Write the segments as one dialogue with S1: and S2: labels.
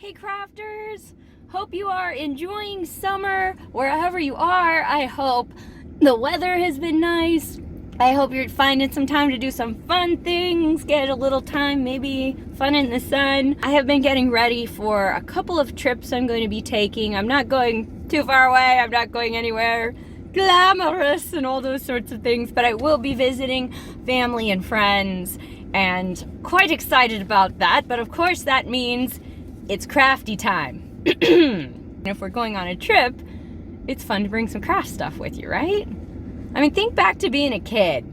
S1: Hey crafters! Hope you are enjoying summer wherever you are. I hope the weather has been nice. I hope you're finding some time to do some fun things, get a little time, maybe fun in the sun. I have been getting ready for a couple of trips I'm going to be taking. I'm not going too far away, I'm not going anywhere glamorous and all those sorts of things, but I will be visiting family and friends and quite excited about that. But of course that means it's crafty time. If we're going on a trip, it's fun to bring some craft stuff with you, right? I mean, think back to being a kid.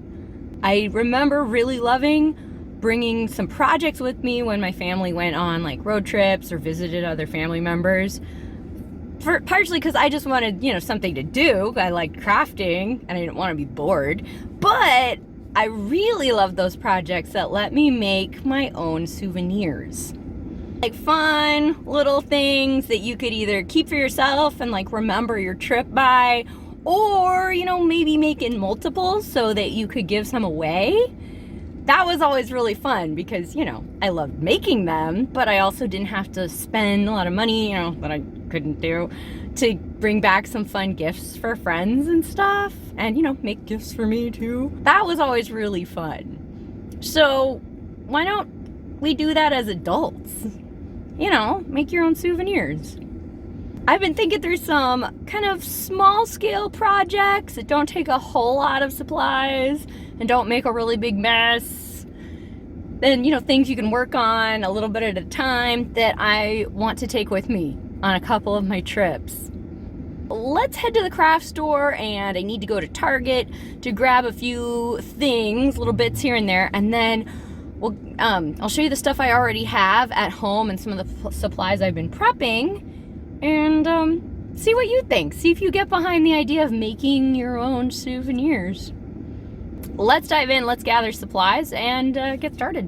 S1: I remember really loving bringing some projects with me when my family went on like road trips or visited other family members. Partially because I just wanted, something to do. I liked crafting and I didn't want to be bored. But I really love those projects that let me make my own souvenirs. Like fun little things that you could either keep for yourself and like remember your trip by, or maybe make in multiples so that you could give some away. That was always really fun because I loved making them, but I also didn't have to spend a lot of money that I couldn't do to bring back some fun gifts for friends and stuff, and make gifts for me too. That was always really fun. So why don't we do that as adults? Make your own souvenirs. I've been thinking through some kind of small scale projects that don't take a whole lot of supplies and don't make a really big mess. Then, things you can work on a little bit at a time that I want to take with me on a couple of my trips. Let's head to the craft store, and I need to go to Target to grab a few things, little bits here and there, and then I'll show you the stuff I already have at home and some of the supplies I've been prepping, and see what you think. See if you get behind the idea of making your own souvenirs. Let's dive in, let's gather supplies, and get started.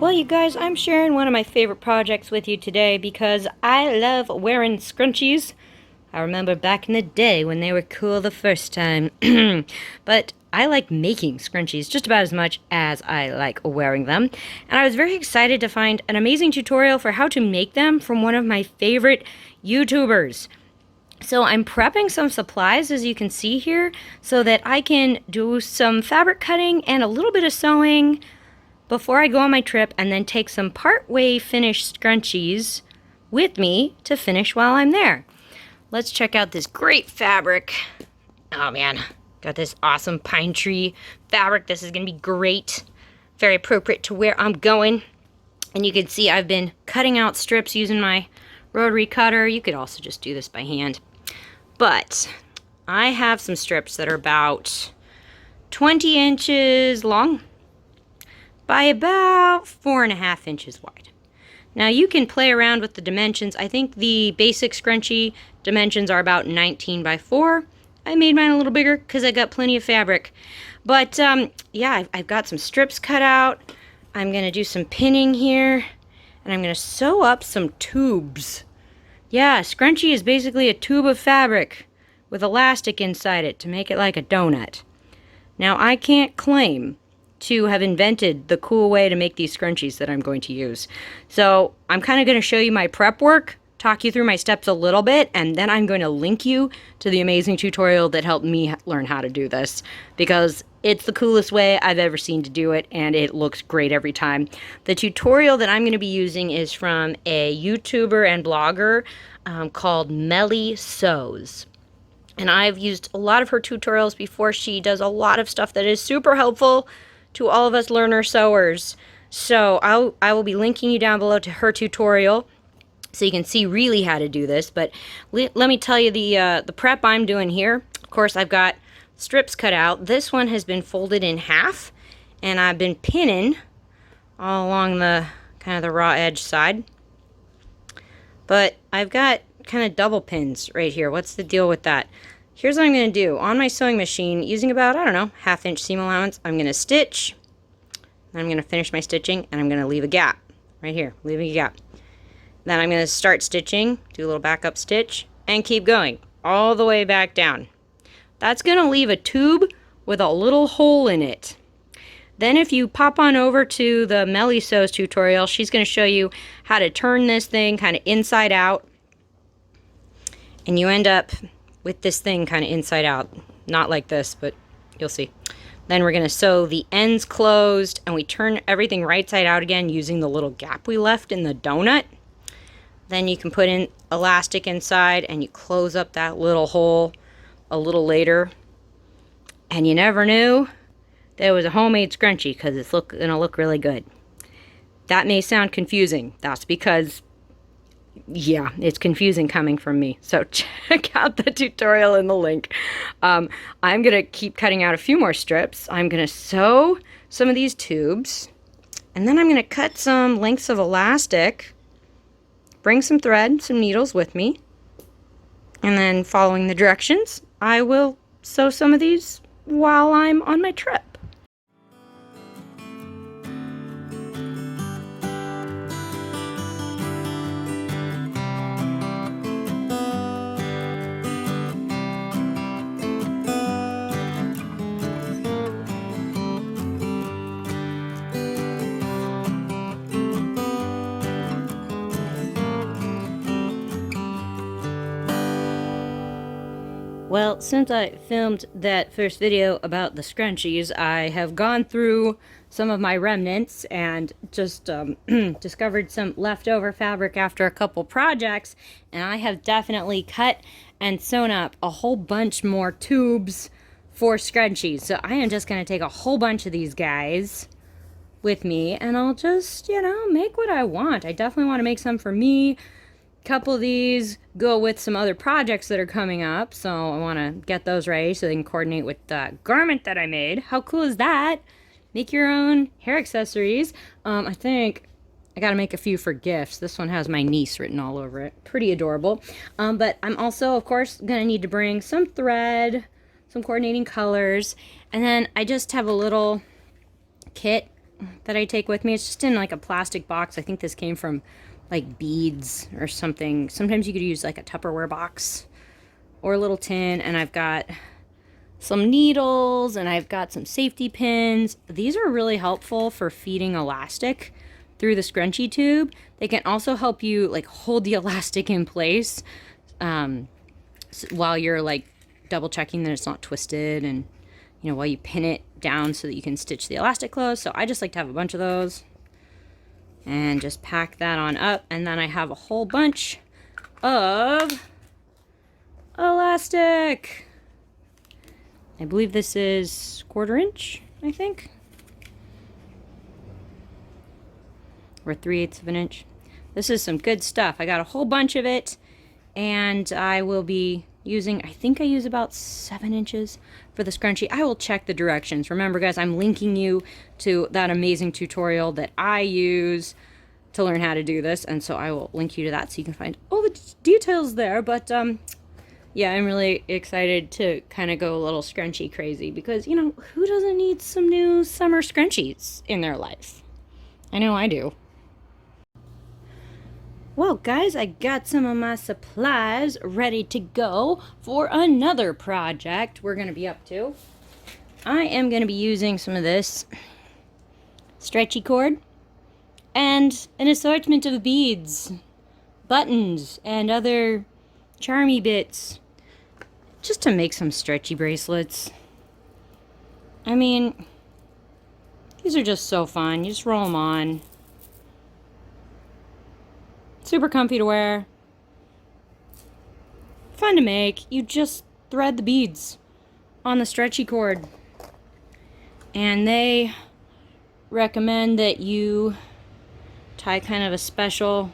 S1: Well, you guys, I'm sharing one of my favorite projects with you today because I love wearing scrunchies. I remember back in the day when they were cool the first time. But I like making scrunchies just about as much as I like wearing them. And I was very excited to find an amazing tutorial for how to make them from one of my favorite YouTubers. So I'm prepping some supplies, as you can see here, so that I can do some fabric cutting and a little bit of sewing before I go on my trip, and then take some part-way finished scrunchies with me to finish while I'm there. Let's check out this great fabric. Oh man, got this awesome pine tree fabric. This is gonna be great. Very appropriate to where I'm going. And you can see I've been cutting out strips using my rotary cutter. You could also just do this by hand. But I have some strips that are about 20 inches long by about 4.5 inches wide. Now you can play around with the dimensions. I think the basic scrunchie dimensions are about 19 by 4. I made mine a little bigger because I got plenty of fabric. But yeah, I've got some strips cut out. I'm going to do some pinning here, and I'm going to sew up some tubes. Yeah, scrunchie is basically a tube of fabric with elastic inside it to make it like a donut. Now I can't claim to have invented the cool way to make these scrunchies that I'm going to use. So I'm kind of going to show you my prep work
S2: talk you through my steps a little bit, and then I'm going to link you to the amazing tutorial that helped me learn how to do this, because it's the coolest way I've ever seen to do it, and it looks great every time. The tutorial that I'm going to be using is from a YouTuber and blogger called mementos. And I've used a lot of her tutorials before. She does a lot of stuff that is super helpful to all of us learner sewers. So I will be linking you down below to her tutorial so you can see really how to do this. But let me tell you the prep I'm doing here. Of course, I've got strips cut out. This one has been folded in half, and I've been pinning all along the kind of the raw edge side. But I've got kind of double pins right here. What's the deal with that? Here's what I'm going to do. On my sewing machine, using about, I don't know, 1/2 inch seam allowance, I'm going to stitch. I'm going to finish my stitching, and I'm going to leave a gap right here, leaving a gap. Then I'm going to start stitching, do a little backup stitch, and keep going all the way back down. That's going to leave a tube with a little hole in it. Then if you pop on over to the mementos tutorial, she's going to show you how to turn this thing kind of inside out. And you end up with this thing kind of inside out. Not like this, but you'll see. Then we're going to sew the ends closed, and we turn everything right side out again using the little gap we left in the donut. Then you can put in elastic inside, and you close up that little hole a little later. And you never knew there was a homemade scrunchie, because it's going to look really good. That may sound confusing. That's because, yeah, it's confusing coming from me. So check out the tutorial in the link. I'm going to keep cutting out a few more strips. I'm going to sew some of these tubes. And then I'm going to cut some lengths of elastic. Bring some thread, some needles with me. And then following the directions, I will sew some of these while I'm on my trip. Well, since I filmed that first video about the scrunchies, I have gone through some of my remnants and just discovered some leftover fabric after a couple projects, and I have definitely cut and sewn up a whole bunch more tubes for scrunchies. So I am just going to take a whole bunch of these guys with me, and I'll just, you know, make what I want. I definitely want to make some for me. Couple of these go with some other projects that are coming up, so I want to get those ready so they can coordinate with the garment that I made. How cool is that? Make your own hair accessories. I think I gotta make a few for gifts. This one has my niece written all over it. Pretty adorable. But I'm also, of course, gonna need to bring some thread, some coordinating colors, and then I just have a little kit that I take with me. It's just in like a plastic box. I think this came from like beads or something. Sometimes you could use like a Tupperware box or a little tin, and I've got some needles and I've got some safety pins. These are really helpful for feeding elastic through the scrunchie tube. They can also help you like hold the elastic in place while you're like double checking that it's not twisted, and you know, while you pin it down so that you can stitch the elastic close. So I just like to have a bunch of those and just pack that on up. And then I have a whole bunch of elastic. I believe this is 1/4 inch, I think, or 3/8 of an inch. This is some good stuff. I got a whole bunch of it, and I will be using, I think I use about 7 inches for the scrunchie. I will check the directions. Remember, guys, I'm linking you to that amazing tutorial that I use to learn how to do this, and so I will link you to that so you can find all the details there. But yeah, I'm really excited to kind of go a little scrunchie crazy, because, you know, who doesn't need some new summer scrunchies in their life? I know I do. Well, guys, I got some of my supplies ready to go for another project we're going to be up to. I am going to be using some of this stretchy cord and an assortment of beads. buttons and other charmy bits just to make some stretchy bracelets. I mean, these are just so fun. You just roll them on. Super comfy to wear. Fun to make. You just thread the beads on the stretchy cord. And they recommend that you tie kind of a special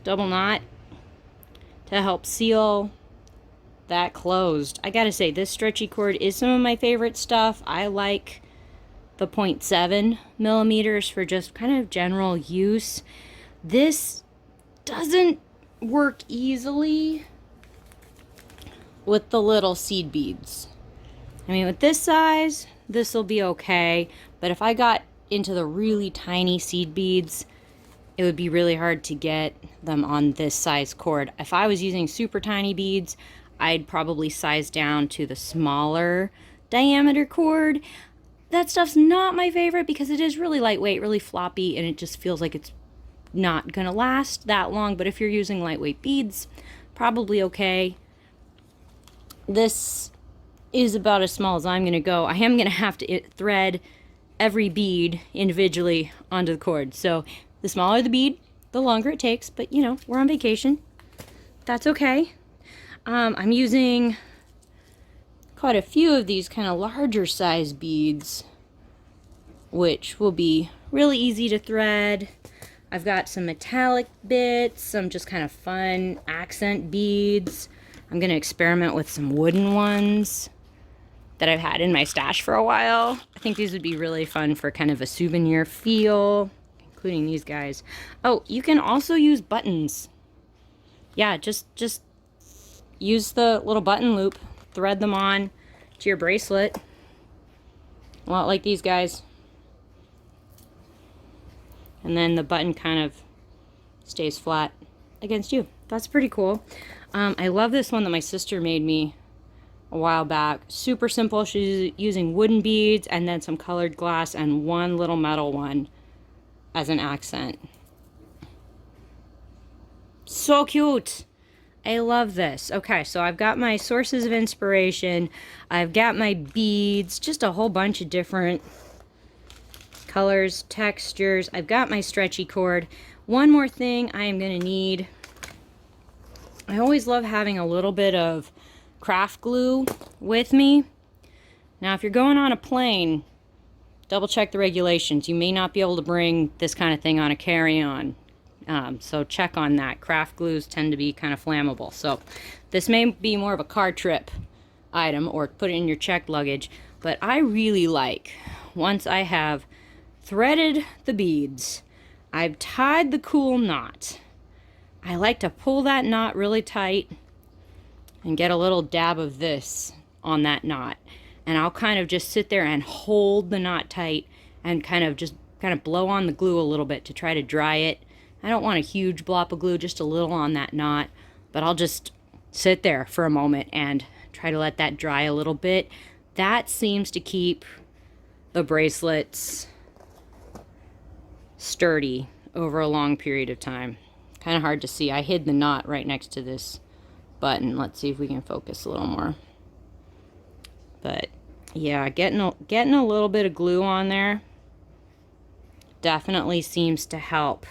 S2: double knot to help seal that closed. I gotta say, this stretchy cord is some of my favorite stuff. I like the 0.7 millimeters for just kind of general use. This doesn't work easily with the little seed beads. I mean, with this size, this will be okay, but if I got into the really tiny seed beads, it would be really hard to get them on this size cord. If I was using super tiny beads, I'd probably size down to the smaller diameter cord. That stuff's not my favorite because it is really lightweight, really floppy, and it just feels like it's not gonna last that long. But if you're using lightweight beads, probably okay. This is about as small as I'm gonna go. I am gonna have to thread every bead individually onto the cord. So the smaller the bead, the longer it takes, but you know, we're on vacation. That's okay. I'm using quite a few of these kind of larger size beads, which will be really easy to thread. I've got some metallic bits, some just kind of fun accent beads. I'm gonna experiment with some wooden ones that I've had in my stash for a while. I think these would be really fun for kind of a souvenir feel, including these guys. Oh, you can also use buttons. Yeah, just use the little button loop, thread them on to your bracelet. A lot like these guys. And then the button kind of stays flat against you. That's pretty cool. I love this one that my sister made me a while back. Super simple. She's using wooden beads and then some colored glass and one little metal one as an accent. So cute. I love this. Okay, so I've got my sources of inspiration. I've got my beads, just a whole bunch of different colors, textures. I've got my stretchy cord. One more thing I am going to need. I always love having a little bit of craft glue with me. Now, if you're going on a plane, double check the regulations. You may not be able to bring this kind of thing on a carry-on. So check on that. Craft glues tend to be kind of flammable. So this may be more of a car trip item or put it in your checked luggage. But I really like, once I have threaded the beads, I've tied the cool knot, I like to pull that knot really tight and get a little dab of this on that knot. And I'll kind of just sit there and hold the knot tight and kind of blow on the glue a little bit to try to dry it. I don't want a huge blob of glue, just a little on that knot, but I'll just sit there for a moment and try to let that dry a little bit. That seems to keep the bracelets sturdy over a long period of time. Kind of hard to see. I hid the knot right next to this button. Let's see if we can focus a little more. But yeah, getting a little bit of glue on there definitely seems to help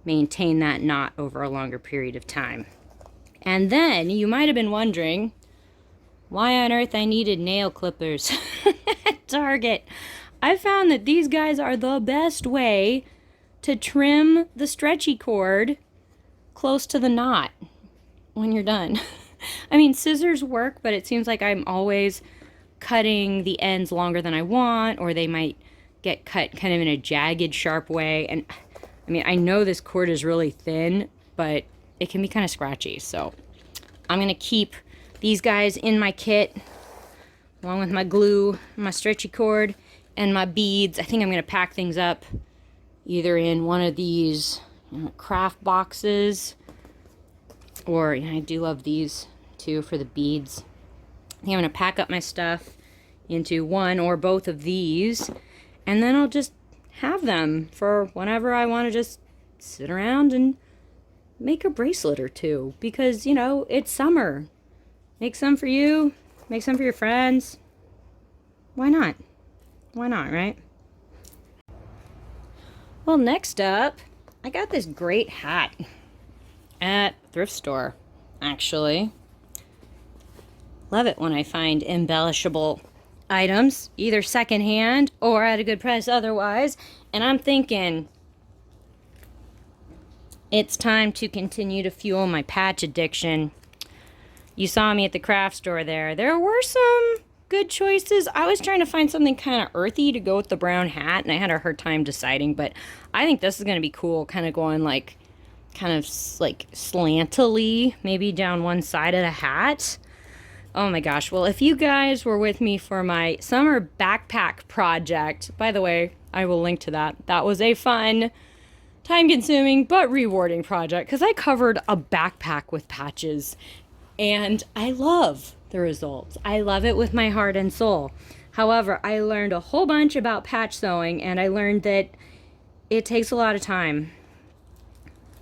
S2: maintain that knot over a longer period of time. And then you might have been wondering why on earth I needed nail clippers at Target. I found that these guys are the best way to trim the stretchy cord close to the knot when you're done. I mean, scissors work, but it seems like I'm always cutting the ends longer than I want, or they might get cut kind of in a jagged, sharp way. And I mean, I know this cord is really thin, but it can be kind of scratchy. So I'm going to keep these guys in my kit, along with my glue, my stretchy cord, and my beads. I think I'm going to pack things up either in one of these craft boxes, or I do love these too for the beads. I think I'm going to pack up my stuff into one or both of these, and then I'll just have them for whenever I want to just sit around and make a bracelet or two because, you know, it's summer. Make some for you, make some for your friends. Why not? Why not, right? Well, next up, I got this great hat at a thrift store, actually. Love it when I find embellishable items, either secondhand or at a good price otherwise. And I'm thinking it's time to continue to fuel my patch addiction. You saw me at the craft store there. There were some good choices. I was trying to find something kind of earthy to go with the brown hat, and I had a hard time deciding, but I think this is going to be cool, kind of going like, kind of like slantily, maybe down one side of the hat. Oh my gosh. Well, if you guys were with me for my summer backpack project, by the way, I will link to that. That was a fun, time-consuming, but rewarding project because I covered a backpack with patches, and I love the results. I love it with my heart and soul. However, I learned a whole bunch about patch sewing, and I learned that it takes a lot of time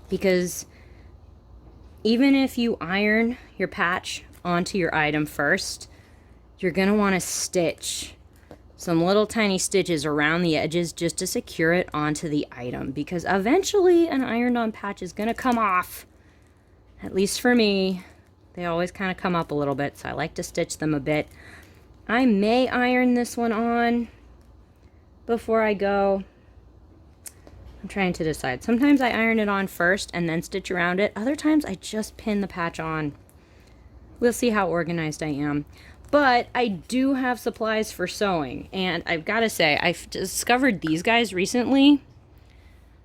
S2: because even if you iron your patch onto your item first, you're going to want to stitch some little tiny stitches around the edges just to secure it onto the item, because eventually an ironed on patch is going to come off. At least for me, they always kind of come up a little bit, so I like to stitch them a bit. I may iron this one on before I go. I'm trying to decide. Sometimes I iron it on first and then stitch around it. Other times I just pin the patch on. We'll see how organized I am. But I do have supplies for sewing, and I've got to say, I've discovered these guys recently.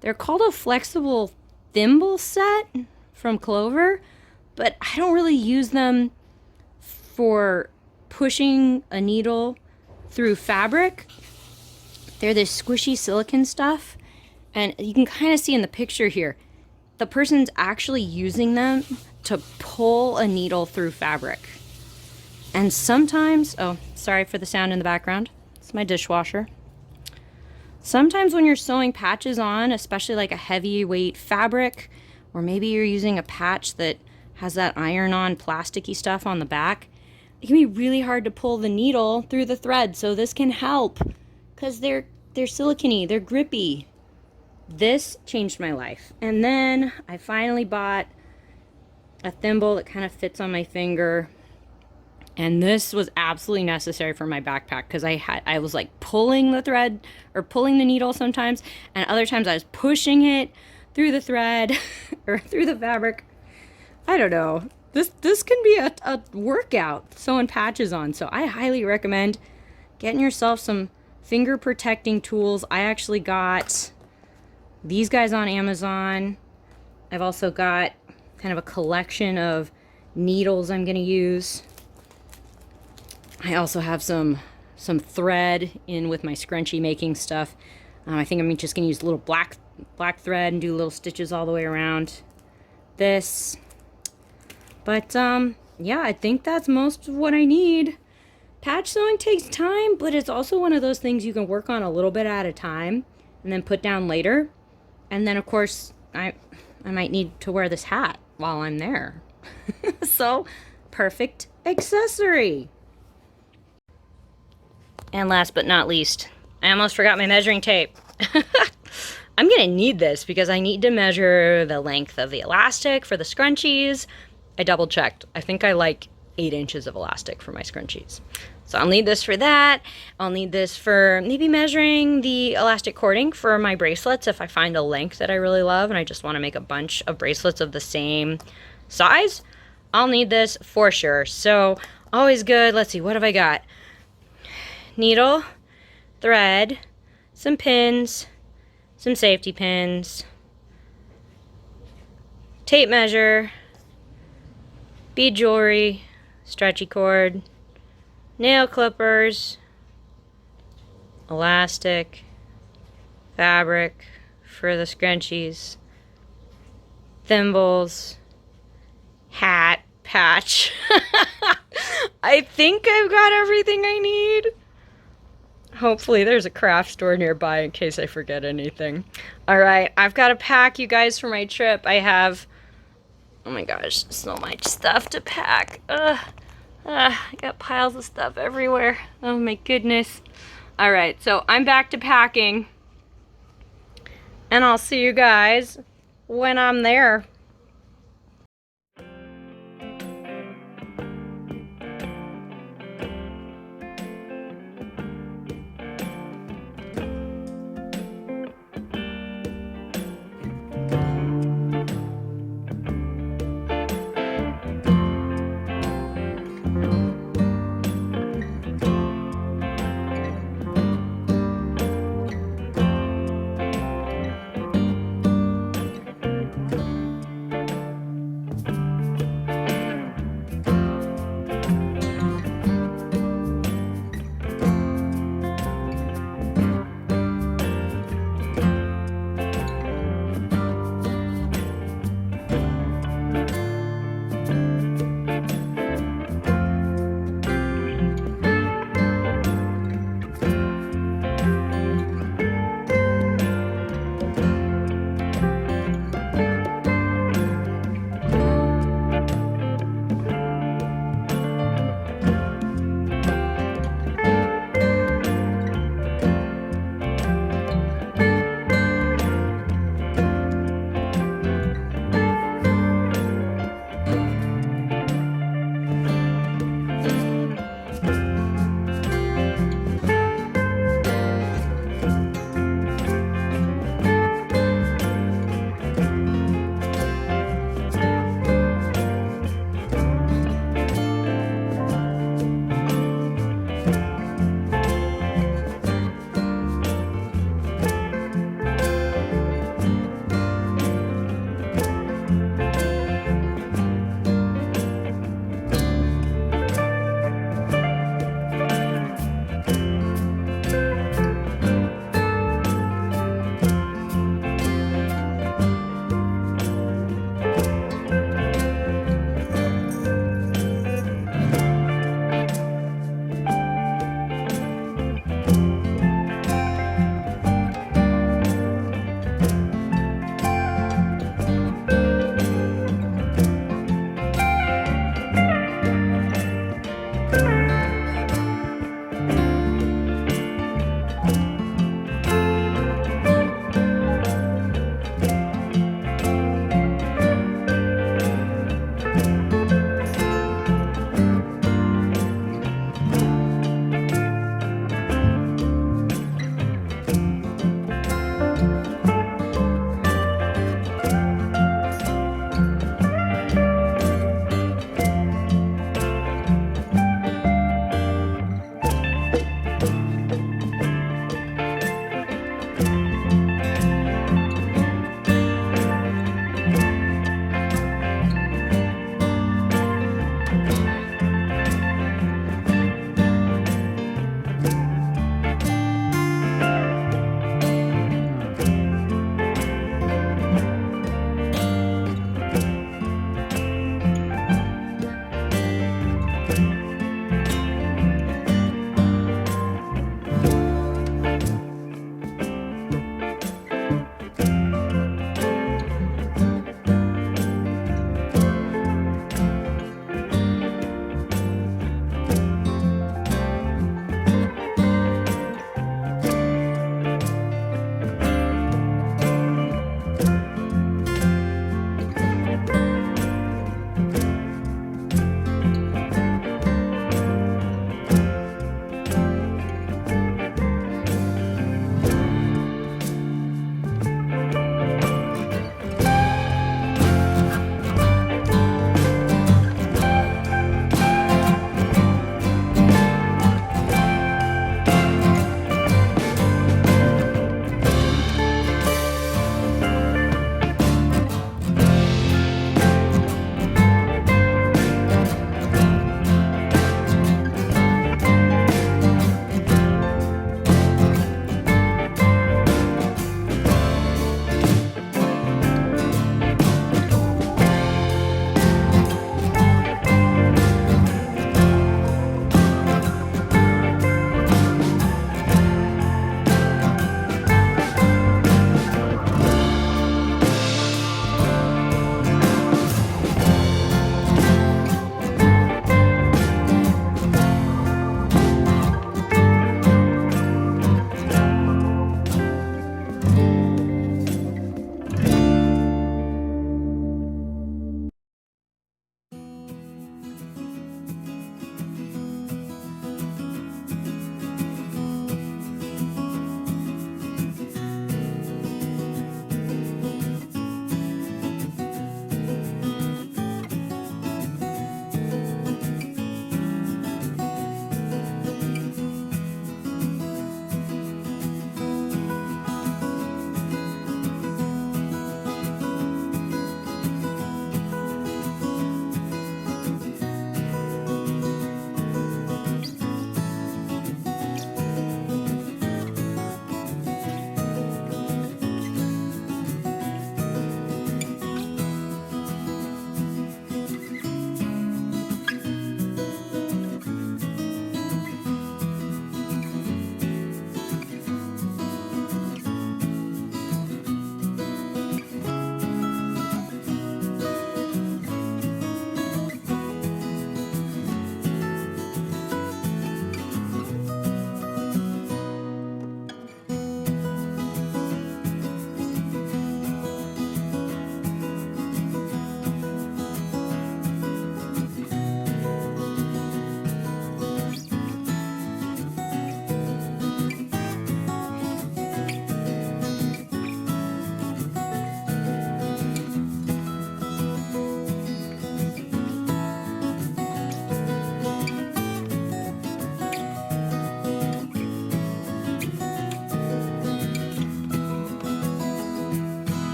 S2: They're called a flexible thimble set from Clover, but I don't really use them for pushing a needle through fabric. They're this squishy silicone stuff, and you can kind of see in the picture here, the person's actually using them to pull a needle through fabric. And sometimes, oh, sorry for the sound in the background. It's my dishwasher. Sometimes when you're sewing patches on, especially like a heavyweight fabric, or maybe you're using a patch that has that iron-on plasticky stuff on the back, it can be really hard to pull the needle through the thread. So this can help because they're silicone-y, they're grippy. This changed my life. And then I finally bought a thimble that kind of fits on my finger. And this was absolutely necessary for my backpack because I was like pulling the thread or pulling the needle sometimes, and other times I was pushing it through the thread or through the fabric. I don't know. This can be a workout sewing patches on. So I highly recommend getting yourself some finger protecting tools. I actually got these guys on Amazon. I've also got kind of a collection of needles I'm going to use. I also have some thread in with my scrunchie making stuff. I think I'm just going to use a little black thread and do little stitches all the way around this. But yeah, I think that's most of what I need. Patch sewing takes time, but it's also one of those things you can work on a little bit at a time and then put down later. And then of course I might need to wear this hat while I'm there. So, perfect accessory. And last but not least, I almost forgot my measuring tape. I'm gonna need this because I need to measure the length of the elastic for the scrunchies. I double checked. I think I like 8 inches of elastic for my scrunchies. So I'll need this for that. I'll need this for maybe measuring the elastic cording for my bracelets if I find a length that I really love and I just want to make a bunch of bracelets of the same size. I'll need this for sure. So always good. Let's see, what have I got? Needle, thread, some pins, some safety pins, tape measure, bead jewelry, stretchy cord, nail clippers, elastic, fabric for the scrunchies, thimbles, hat, patch. I think I've got everything I need. Hopefully there's a craft store nearby in case I forget anything. All right, I've got to pack, you guys, for my trip. I have Oh my gosh, so much stuff to pack. I got piles of stuff everywhere. Oh my goodness. All right, so I'm back to packing. And I'll see you guys when I'm there.